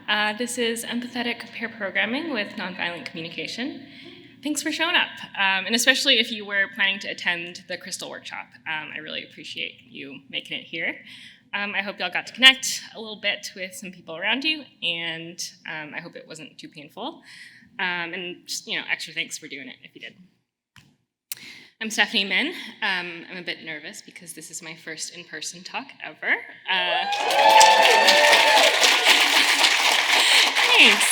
This is Empathetic Pair Programming with Nonviolent Communication. Thanks for showing up, and especially if you were planning to attend the Crystal workshop. I really appreciate you making it here. I hope y'all got to connect a little bit with some people around you, and I hope it wasn't too painful. And just, extra thanks for doing it if you did. I'm Stephanie Minn. I'm a bit nervous because this is my first in-person talk ever. Thanks.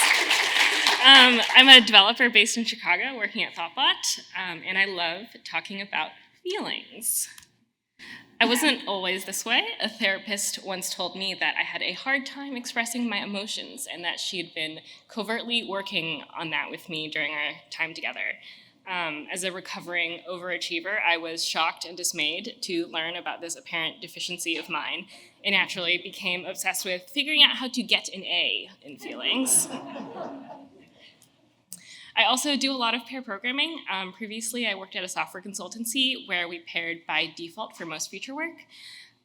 I'm a developer based in Chicago working at Thoughtbot, and I love talking about feelings. I wasn't always this way. A therapist once told me that I had a hard time expressing my emotions and that she had been covertly working on that with me during our time together. As a recovering overachiever, I was shocked and dismayed to learn about this apparent deficiency of mine and naturally became obsessed with figuring out how to get an A in feelings. I also do a lot of pair programming. Previously, I worked at a software consultancy where we paired by default for most feature work.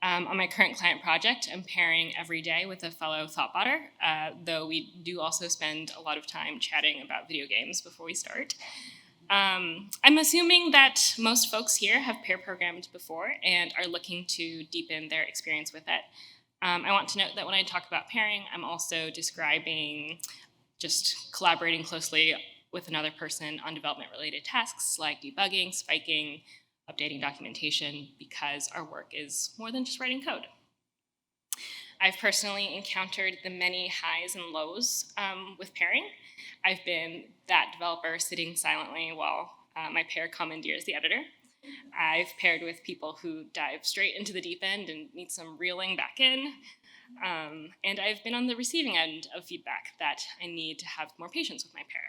On my current client project, I'm pairing every day with a fellow thoughtbotter, though we do also spend a lot of time chatting about video games before we start. I'm assuming that most folks here have pair programmed before and are looking to deepen their experience with it. I want to note that when I talk about pairing, I'm also describing just collaborating closely with another person on development-related tasks like debugging, spiking, updating documentation, because our work is more than just writing code. I've personally encountered the many highs and lows with pairing. I've been that developer sitting silently while my pair commandeers the editor. I've paired with people who dive straight into the deep end and need some reeling back in. And I've been on the receiving end of feedback that I need to have more patience with my pair.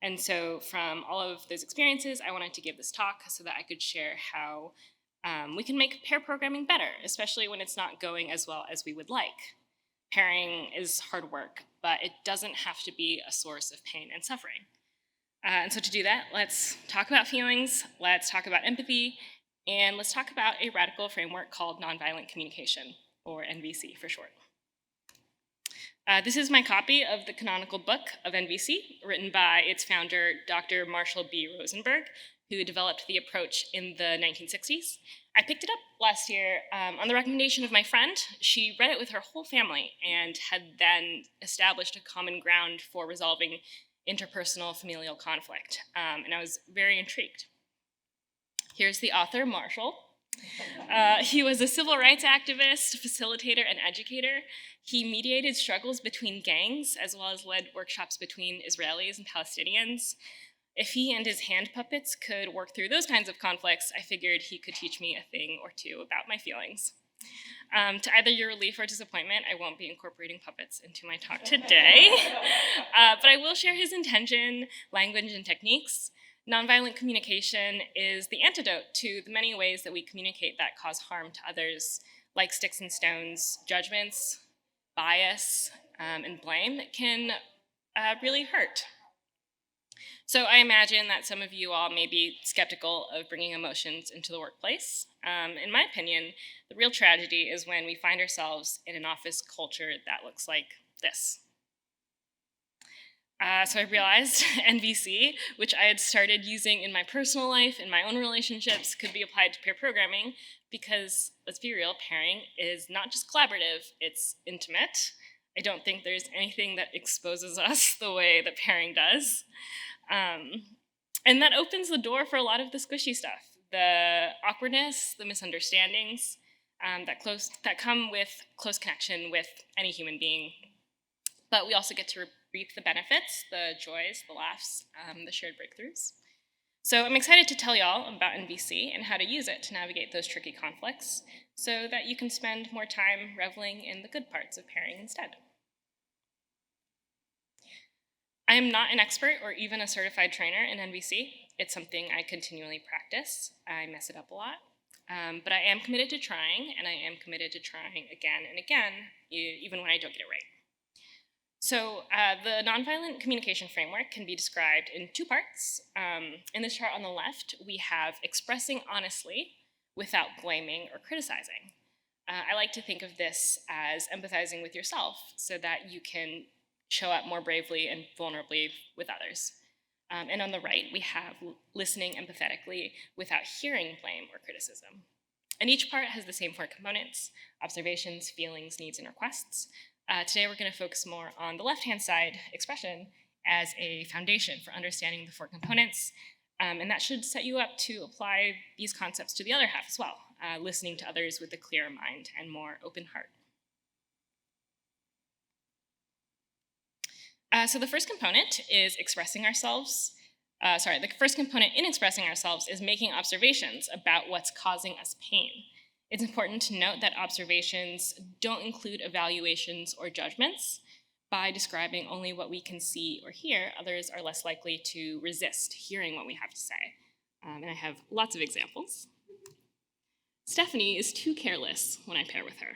And so from all of those experiences, I wanted to give this talk so that I could share how we can make pair programming better, especially when it's not going as well as we would like. Pairing is hard work, but it doesn't have to be a source of pain and suffering. And so to do that, let's talk about feelings, let's talk about empathy, and let's talk about a radical framework called Nonviolent Communication, or NVC for short. This is my copy of the canonical book of NVC, written by its founder, Dr. Marshall B. Rosenberg, who developed the approach in the 1960s. I picked it up last year on the recommendation of my friend. She read it with her whole family and had then established a common ground for resolving interpersonal familial conflict, and I was very intrigued. Here's the author, Marshall. He was a civil rights activist, facilitator, and educator. He mediated struggles between gangs, as well as led workshops between Israelis and Palestinians. If he and his hand puppets could work through those kinds of conflicts, I figured he could teach me a thing or two about my feelings. To either your relief or disappointment, I won't be incorporating puppets into my talk today, but I will share his intention, language, and techniques. Nonviolent communication is the antidote to the many ways that we communicate that cause harm to others, like sticks and stones, judgments, bias, and blame that can really hurt. So I imagine that some of you all may be skeptical of bringing emotions into the workplace. In my opinion, the real tragedy is when we find ourselves in an office culture that looks like this. So I realized NVC, which I had started using in my personal life, in my own relationships, could be applied to pair programming because, let's be real, pairing is not just collaborative, it's intimate. I don't think there's anything that exposes us the way that pairing does. And that opens the door for a lot of the squishy stuff, the awkwardness, the misunderstandings that come with close connection with any human being. But we also get to reap the benefits, the joys, the laughs, the shared breakthroughs. So I'm excited to tell y'all about NVC and how to use it to navigate those tricky conflicts so that you can spend more time reveling in the good parts of pairing instead. I am not an expert or even a certified trainer in NVC. It's something I continually practice. I mess it up a lot, but I am committed to trying, and I am committed to trying again and again, even when I don't get it right. So the nonviolent communication framework can be described in two parts. In this chart on the left, we have expressing honestly without blaming or criticizing. I like to think of this as empathizing with yourself so that you can show up more bravely and vulnerably with others. And on the right, we have listening empathetically without hearing blame or criticism. And each part has the same 4 components: observations, feelings, needs, and requests. Today we're going to focus more on the left-hand side, expression, as a foundation for understanding the 4 components. And that should set you up to apply these concepts to the other half as well, listening to others with a clearer mind and more open heart. So the first component is expressing ourselves. The first component in expressing ourselves is making observations about what's causing us pain. It's important to note that observations don't include evaluations or judgments. By describing only what we can see or hear, others are less likely to resist hearing what we have to say. And I have lots of examples. Stephanie is too careless when I pair with her.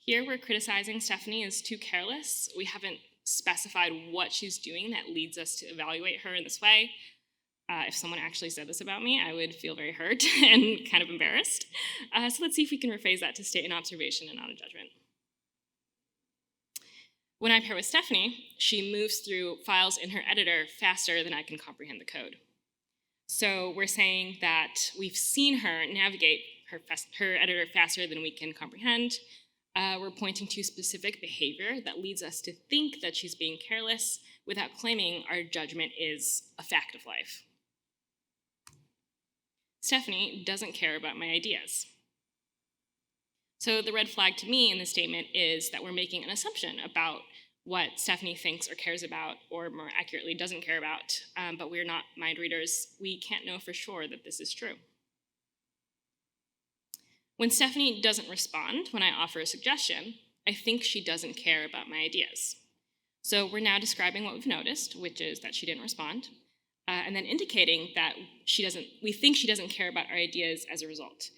Here we're criticizing Stephanie as too careless. We haven't specified what she's doing that leads us to evaluate her in this way. If someone actually said this about me, I would feel very hurt and kind of embarrassed. So let's see if we can rephrase that to state an observation and not a judgment. When I pair with Stephanie, she moves through files in her editor faster than I can comprehend the code. So we're saying that we've seen her navigate her editor faster than we can comprehend. We're pointing to specific behavior that leads us to think that she's being careless without claiming our judgment is a fact of life. Stephanie doesn't care about my ideas. So the red flag to me in this statement is that we're making an assumption about what Stephanie thinks or cares about, or more accurately, doesn't care about, but we're not mind readers. We can't know for sure that this is true. When Stephanie doesn't respond when I offer a suggestion, I think she doesn't care about my ideas. So we're now describing what we've noticed, which is that she didn't respond, and then indicating that we think she doesn't care about our ideas as a result.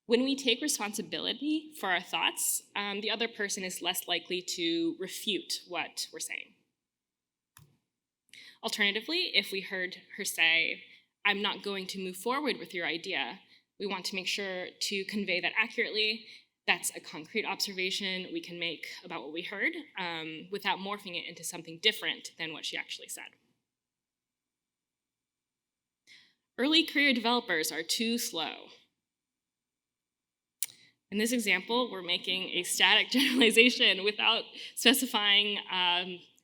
When we take responsibility for our thoughts, the other person is less likely to refute what we're saying. Alternatively, if we heard her say, "I'm not going to move forward with your idea," we want to make sure to convey that accurately. That's a concrete observation we can make about what we heard without morphing it into something different than what she actually said. Early career developers are too slow. In this example, we're making a static generalization without specifying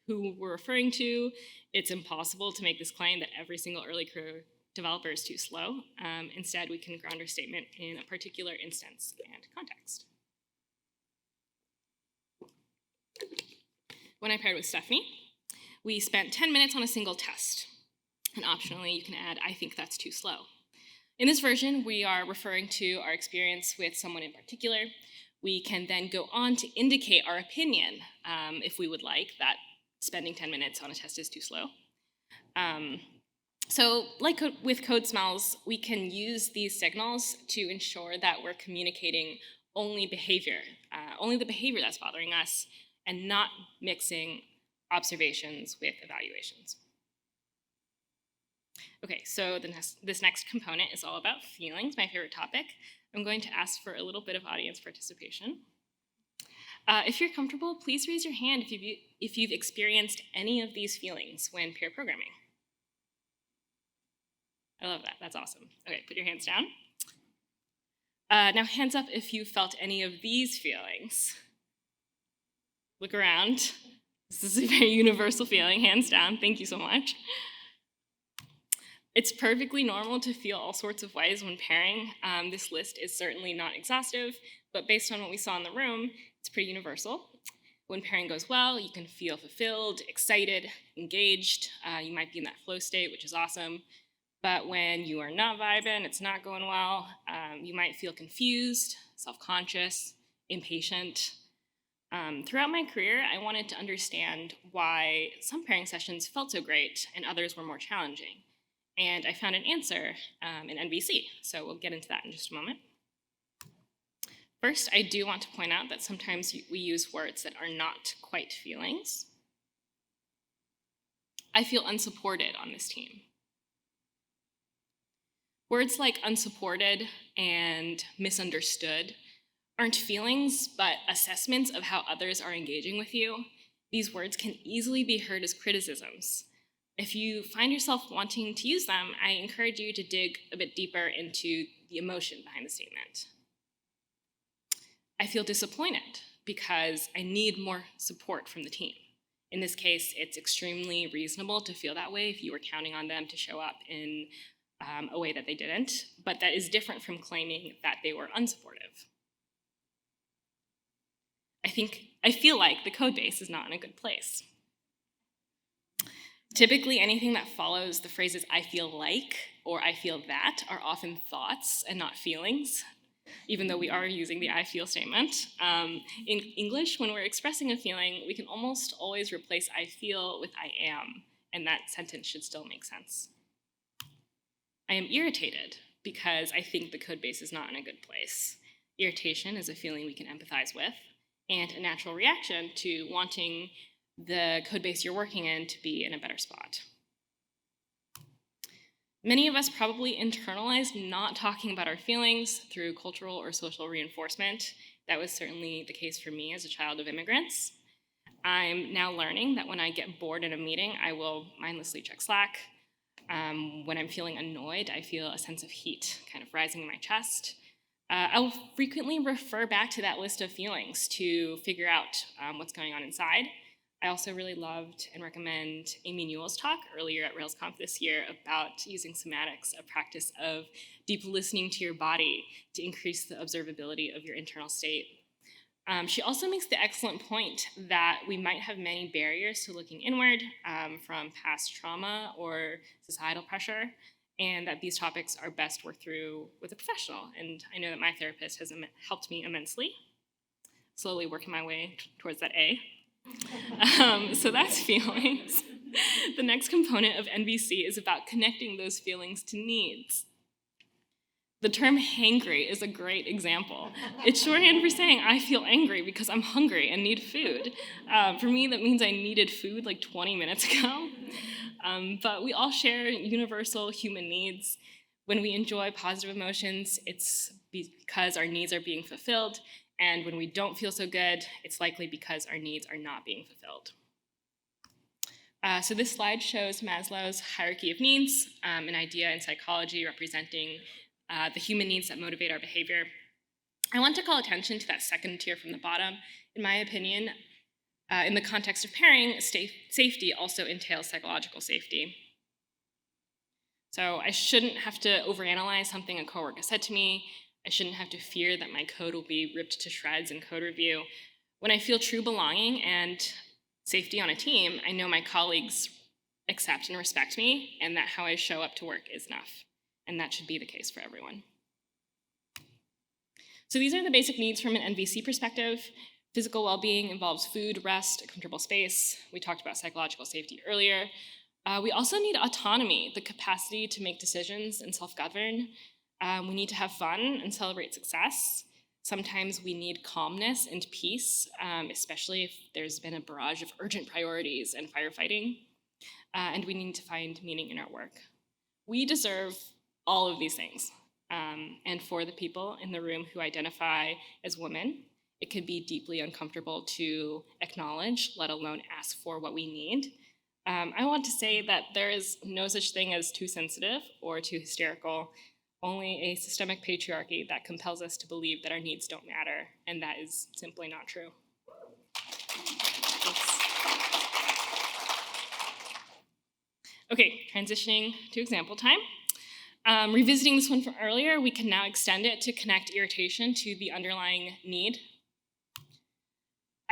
who we're referring to. It's impossible to make this claim that every single early career developer is too slow. Instead, we can ground our statement in a particular instance and context. When I paired with Stephanie, we spent 10 minutes on a single test. And optionally, you can add, "I think that's too slow." In this version, we are referring to our experience with someone in particular. We can then go on to indicate our opinion, if we would like, that spending 10 minutes on a test is too slow. So like with code smells, we can use these signals to ensure that we're communicating only the behavior that's bothering us, and not mixing observations with evaluations. Okay, so this next component is all about feelings, my favorite topic. I'm going to ask for a little bit of audience participation. If you're comfortable, please raise your hand if you've experienced any of these feelings when peer programming. I love that, that's awesome. Okay, put your hands down. Now hands up if you felt any of these feelings. Look around. This is a very universal feeling, hands down, thank you so much. It's perfectly normal to feel all sorts of ways when pairing. This list is certainly not exhaustive, but based on what we saw in the room, it's pretty universal. When pairing goes well, you can feel fulfilled, excited, engaged. You might be in that flow state, which is awesome. But when you are not vibing, it's not going well, you might feel confused, self-conscious, impatient. Throughout my career, I wanted to understand why some pairing sessions felt so great and others were more challenging. And I found an answer in NVC, so we'll get into that in just a moment. First, I do want to point out that sometimes we use words that are not quite feelings. I feel unsupported on this team. Words like unsupported and misunderstood aren't feelings, but assessments of how others are engaging with you. These words can easily be heard as criticisms. If you find yourself wanting to use them, I encourage you to dig a bit deeper into the emotion behind the statement. I feel disappointed because I need more support from the team. In this case, it's extremely reasonable to feel that way if you were counting on them to show up in a way that they didn't, but that is different from claiming that they were unsupportive. I feel like the code base is not in a good place. Typically, anything that follows the phrases I feel like or I feel that are often thoughts and not feelings, even though we are using the I feel statement. In English, when we're expressing a feeling, we can almost always replace I feel with I am, and that sentence should still make sense. I am irritated because I think the code base is not in a good place. Irritation is a feeling we can empathize with, and a natural reaction to wanting the code base you're working in to be in a better spot. Many of us probably internalized not talking about our feelings through cultural or social reinforcement. That was certainly the case for me as a child of immigrants. I'm now learning that when I get bored in a meeting, I will mindlessly check Slack. When I'm feeling annoyed, I feel a sense of heat kind of rising in my chest. I will frequently refer back to that list of feelings to figure out what's going on inside. I also really loved and recommend Amy Newell's talk earlier at RailsConf this year about using somatics, a practice of deep listening to your body to increase the observability of your internal state. She also makes the excellent point that we might have many barriers to looking inward from past trauma or societal pressure, and that these topics are best worked through with a professional. And I know that my therapist has helped me immensely, slowly working my way towards that A. So that's feelings. The next component of NVC is about connecting those feelings to needs. The term hangry is a great example. It's shorthand for saying I feel angry because I'm hungry and need food. For me, that means I needed food like 20 minutes ago. But we all share universal human needs. When we enjoy positive emotions, it's because our needs are being fulfilled. And when we don't feel so good, it's likely because our needs are not being fulfilled. So this slide shows Maslow's hierarchy of needs, an idea in psychology representing the human needs that motivate our behavior. I want to call attention to that second tier from the bottom. In my opinion, in the context of pairing, safety also entails psychological safety. So I shouldn't have to overanalyze something a coworker said to me. I shouldn't have to fear that my code will be ripped to shreds in code review. When I feel true belonging and safety on a team, I know my colleagues accept and respect me, and that how I show up to work is enough. And that should be the case for everyone. So these are the basic needs from an NVC perspective. Physical well-being involves food, rest, a comfortable space. We talked about psychological safety earlier. We also need autonomy, the capacity to make decisions and self-govern. We need to have fun and celebrate success. Sometimes we need calmness and peace, especially if there's been a barrage of urgent priorities and firefighting. And we need to find meaning in our work. We deserve all of these things. And for the people in the room who identify as women, it can be deeply uncomfortable to acknowledge, let alone ask for what we need. I want to say that there is no such thing as too sensitive or too hysterical, only a systemic patriarchy that compels us to believe that our needs don't matter, and that is simply not true. Thanks. Okay, transitioning to example time. Revisiting this one from earlier, we can now extend it to connect irritation to the underlying need.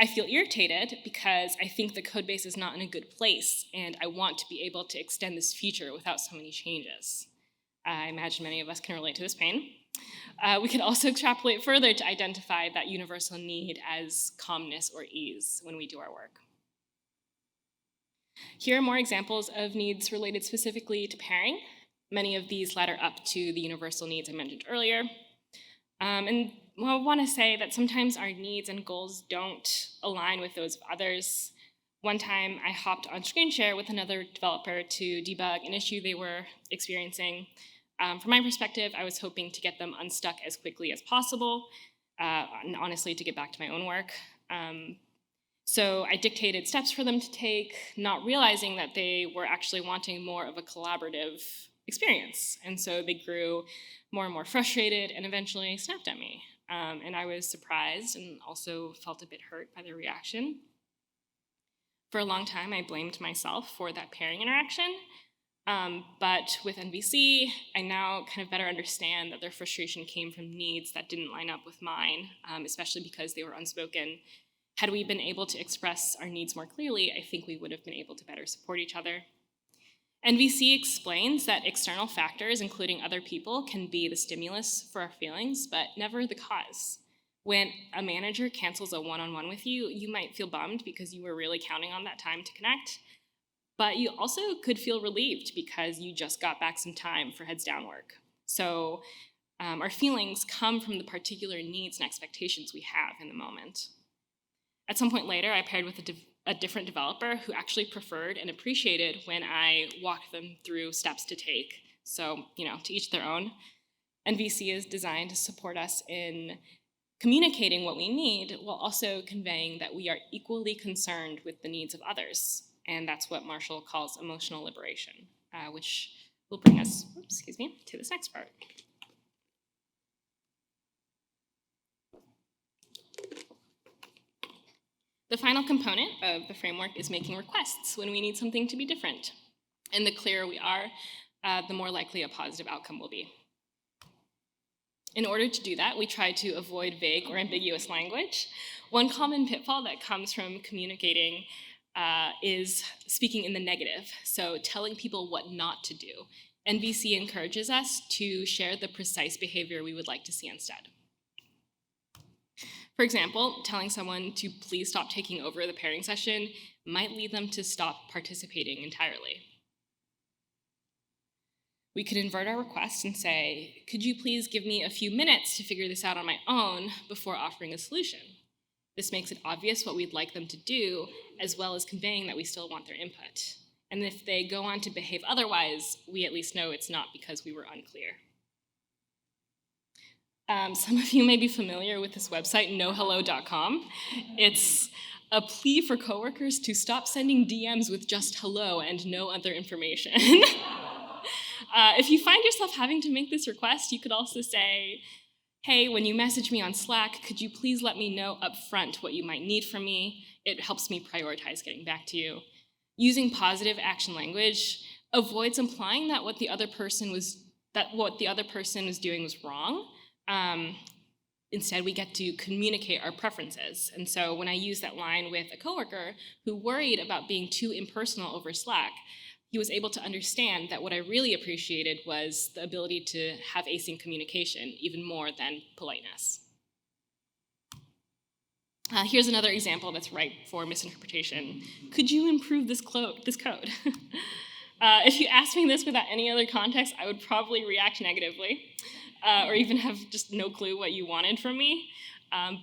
I feel irritated because I think the code base is not in a good place, and I want to be able to extend this feature without so many changes. I imagine many of us can relate to this pain. We could also extrapolate further to identify that universal need as calmness or ease when we do our work. Here are more examples of needs related specifically to pairing. Many of these ladder up to the universal needs I mentioned earlier. And I want to say that sometimes our needs and goals don't align with those of others. One time I hopped on screen share with another developer to debug an issue they were experiencing. From my perspective, I was hoping to get them unstuck as quickly as possible, and honestly to get back to my own work. So I dictated steps for them to take, not realizing that they were actually wanting more of a collaborative experience. And so they grew more and more frustrated and eventually snapped at me. And I was surprised and also felt a bit hurt by their reaction. For a long time, I blamed myself for that pairing interaction. But with NVC, I now kind of better understand that their frustration came from needs that didn't line up with mine, especially because they were unspoken. Had we been able to express our needs more clearly, I think we would have been able to better support each other. NVC explains that external factors, including other people, can be the stimulus for our feelings, but never the cause. When a manager cancels a one-on-one with you, you might feel bummed because you were really counting on that time to connect, but you also could feel relieved because you just got back some time for heads down work. So our feelings come from the particular needs and expectations we have in the moment. At some point later, I paired with a different developer who actually preferred and appreciated when I walked them through steps to take. So, to each their own. NVC is designed to support us in communicating what we need while also conveying that we are equally concerned with the needs of others. And that's what Marshall calls emotional liberation, which will bring us, to this next part. The final component of the framework is making requests when we need something to be different. And the clearer we are, the more likely a positive outcome will be. In order to do that, we try to avoid vague or ambiguous language. One common pitfall that comes from communicating is speaking in the negative, so telling people what not to do. NVC encourages us to share the precise behavior we would like to see instead. For example, telling someone to please stop taking over the pairing session might lead them to stop participating entirely. We could invert our request and say, could you please give me a few minutes to figure this out on my own before offering a solution? This makes it obvious what we'd like them to do, as well as conveying that we still want their input. And if they go on to behave otherwise, we at least know it's not because we were unclear. Some of you may be familiar with this website, nohello.com. It's a plea for coworkers to stop sending DMs with just hello and no other information. If you find yourself having to make this request, you could also say, hey, when you message me on Slack, could you please let me know up front what you might need from me? It helps me prioritize getting back to you. Using positive action language avoids implying that what the other person was doing was wrong. Instead, we get to communicate our preferences. And so when I use that line with a coworker who worried about being too impersonal over Slack, he was able to understand that what I really appreciated was the ability to have async communication, even more than politeness. Here's another example that's ripe for misinterpretation. Could you improve this code? If you asked me this without any other context, I would probably react negatively, or even have just no clue what you wanted from me.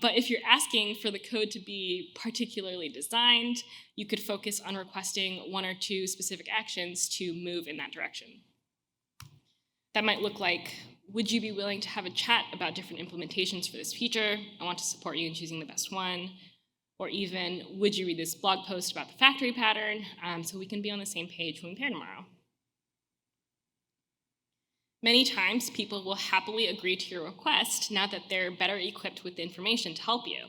But if you're asking for the code to be particularly designed, you could focus on requesting one or two specific actions to move in that direction. That might look like, would you be willing to have a chat about different implementations for this feature? I want to support you in choosing the best one. Or even, would you read this blog post about the factory pattern so we can be on the same page when we pair tomorrow? Many times, people will happily agree to your request now that they're better equipped with the information to help you.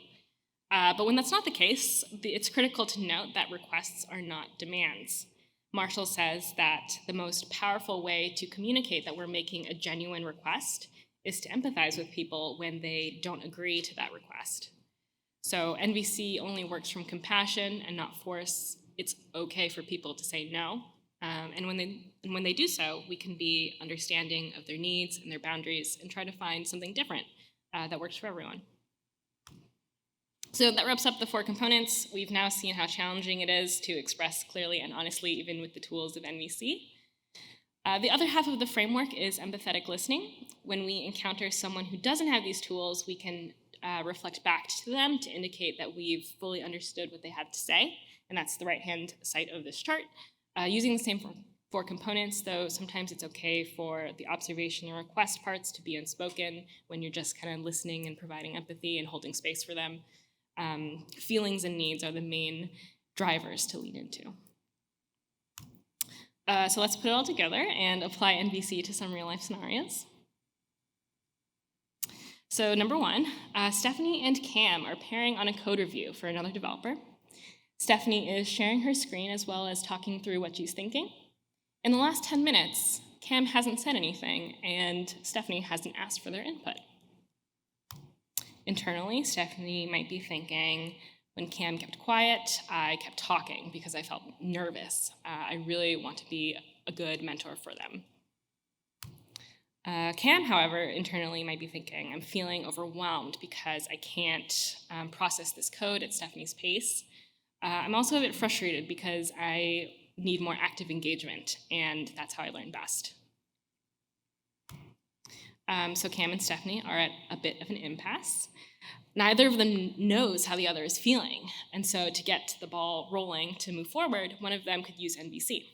But when that's not the case, it's critical to note that requests are not demands. Marshall says that the most powerful way to communicate that we're making a genuine request is to empathize with people when they don't agree to that request. So NVC only works from compassion and not force. It's okay for people to say no. And when they do so, we can be understanding of their needs and their boundaries and try to find something different that works for everyone. So that wraps up the 4 components. We've now seen how challenging it is to express clearly and honestly, even with the tools of NVC. The other half of the framework is empathetic listening. When we encounter someone who doesn't have these tools, we can reflect back to them to indicate that we've fully understood what they have to say. And that's the right-hand side of this chart. Using the same 4 components, though, sometimes it's okay for the observation and request parts to be unspoken when you're just kind of listening and providing empathy and holding space for them. feelings and needs are the main drivers to lean into. So let's put it all together and apply NVC to some real-life scenarios. So number one, Stephanie and Cam are pairing on a code review for another developer. Stephanie is sharing her screen as well as talking through what she's thinking. In the last 10 minutes, Cam hasn't said anything, and Stephanie hasn't asked for their input. Internally, Stephanie might be thinking, when Cam kept quiet, I kept talking because I felt nervous. I really want to be a good mentor for them. Cam, however, internally might be thinking, I'm feeling overwhelmed because I can't process this code at Stephanie's pace. I'm also a bit frustrated because I need more active engagement, and that's how I learn best. So Cam and Stephanie are at a bit of an impasse. Neither of them knows how the other is feeling, and so to get the ball rolling to move forward, one of them could use NVC.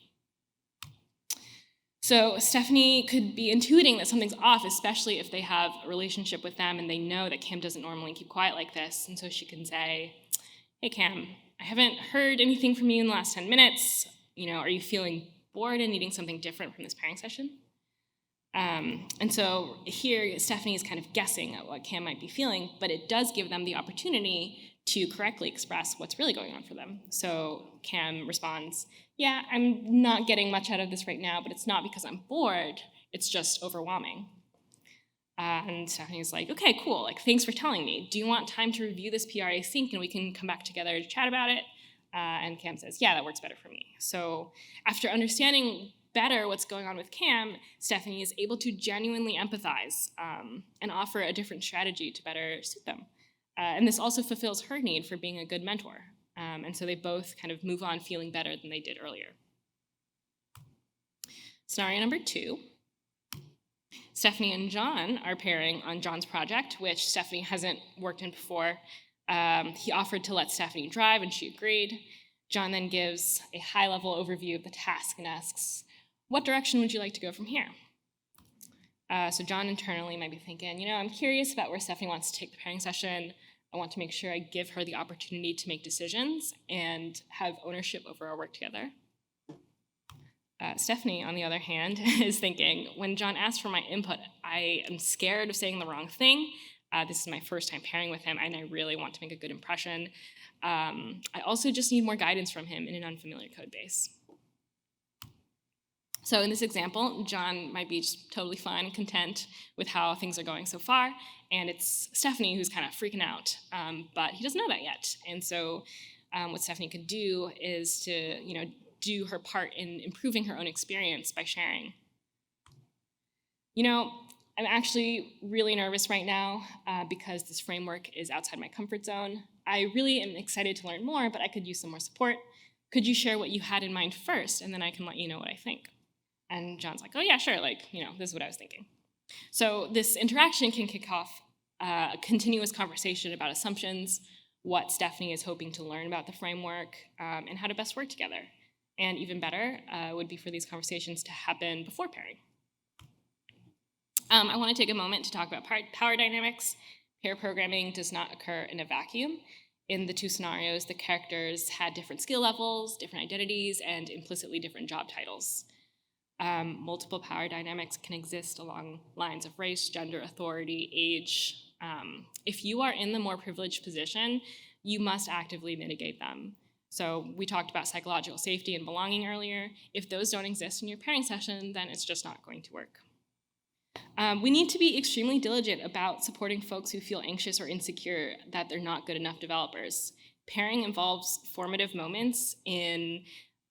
So Stephanie could be intuiting that something's off, especially if they have a relationship with them and they know that Cam doesn't normally keep quiet like this, and so she can say, hey Cam, I haven't heard anything from you in the last 10 minutes. Are you feeling bored and needing something different from this pairing session? And so here, Stephanie is kind of guessing at what Cam might be feeling, but it does give them the opportunity to correctly express what's really going on for them. So Cam responds, yeah, I'm not getting much out of this right now, but it's not because I'm bored, it's just overwhelming. And Stephanie's like, okay, cool, thanks for telling me. Do you want time to review this PRA sync and we can come back together to chat about it? And Cam says, yeah, that works better for me. So after understanding better what's going on with Cam, Stephanie is able to genuinely empathize and offer a different strategy to better suit them. And this also fulfills her need for being a good mentor. And so they both kind of move on feeling better than they did earlier. Scenario number 2. Stephanie and John are pairing on John's project, which Stephanie hasn't worked in before. He offered to let Stephanie drive, and she agreed. John then gives a high-level overview of the task and asks, what direction would you like to go from here? So John internally might be thinking, I'm curious about where Stephanie wants to take the pairing session. I want to make sure I give her the opportunity to make decisions and have ownership over our work together. Stephanie, on the other hand, is thinking, when John asked for my input, I am scared of saying the wrong thing. This is my first time pairing with him, and I really want to make a good impression. I also just need more guidance from him in an unfamiliar code base. So in this example, John might be just totally fine and content with how things are going so far, and it's Stephanie who's kind of freaking out, but he doesn't know that yet. And so what Stephanie could do is to, do her part in improving her own experience by sharing. I'm actually really nervous right now because this framework is outside my comfort zone. I really am excited to learn more, but I could use some more support. Could you share what you had in mind first, and then I can let you know what I think? And John's like, oh yeah, sure, this is what I was thinking. So this interaction can kick off a continuous conversation about assumptions, what Stephanie is hoping to learn about the framework, and how to best work together. And even better would be for these conversations to happen before pairing. I want to take a moment to talk about power dynamics. Pair programming does not occur in a vacuum. In the 2 scenarios, the characters had different skill levels, different identities, and implicitly different job titles. Multiple power dynamics can exist along lines of race, gender, authority, age. If you are in the more privileged position, you must actively mitigate them. So we talked about psychological safety and belonging earlier. If those don't exist in your pairing session, then it's just not going to work. We need to be extremely diligent about supporting folks who feel anxious or insecure that they're not good enough developers. Pairing involves formative moments in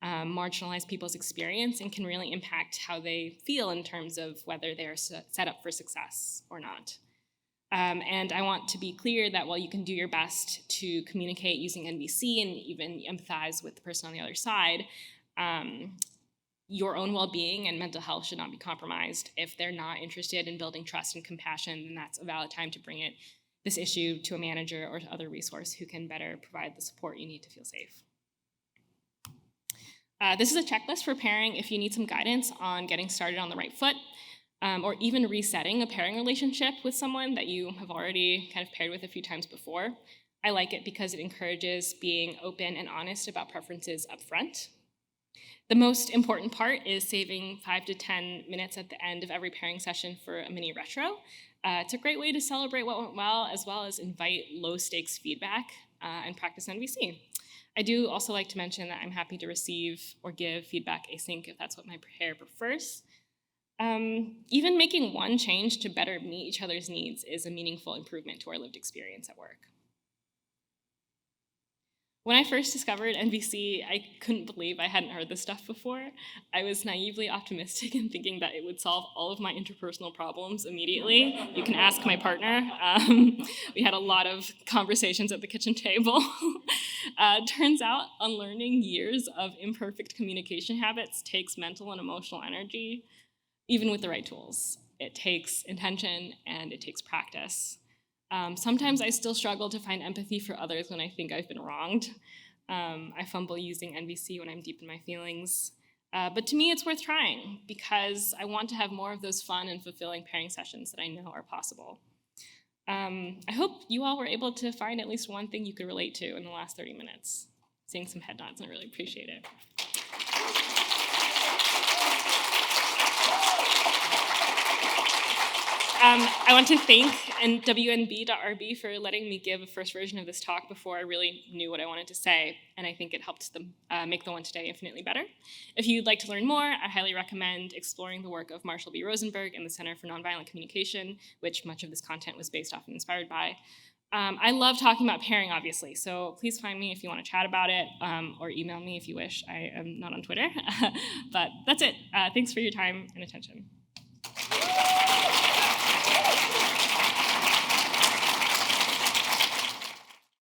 marginalized people's experience and can really impact how they feel in terms of whether they're set up for success or not. And I want to be clear that while you can do your best to communicate using NVC and even empathize with the person on the other side, your own well-being and mental health should not be compromised. If they're not interested in building trust and compassion, then that's a valid time to bring this issue to a manager or to other resource who can better provide the support you need to feel safe. This is a checklist for pairing if you need some guidance on getting started on the right foot, or even resetting a pairing relationship with someone that you have already kind of paired with a few times before. I like it because it encourages being open and honest about preferences up front. The most important part is saving 5 to 10 minutes at the end of every pairing session for a mini retro. It's a great way to celebrate what went well as invite low-stakes feedback and practice NVC. I do also like to mention that I'm happy to receive or give feedback async if that's what my pair prefers. Even making one change to better meet each other's needs is a meaningful improvement to our lived experience at work. When I first discovered NVC, I couldn't believe I hadn't heard this stuff before. I was naively optimistic in thinking that it would solve all of my interpersonal problems immediately. You can ask my partner. We had a lot of conversations at the kitchen table. Turns out unlearning years of imperfect communication habits takes mental and emotional energy, even with the right tools. It takes intention and it takes practice. Sometimes I still struggle to find empathy for others when I think I've been wronged. I fumble using NVC when I'm deep in my feelings. But to me, it's worth trying because I want to have more of those fun and fulfilling pairing sessions that I know are possible. I hope you all were able to find at least one thing you could relate to in the last 30 minutes. Seeing some head nods, and I really appreciate it. I want to thank WNB.RB for letting me give a first version of this talk before I really knew what I wanted to say, and I think it helped them make the one today infinitely better. If you'd like to learn more, I highly recommend exploring the work of Marshall B. Rosenberg and the Center for Nonviolent Communication, which much of this content was based off and inspired by. I love talking about pairing, obviously, so please find me if you want to chat about it, or email me if you wish. I am not on Twitter, but that's it. Thanks for your time and attention.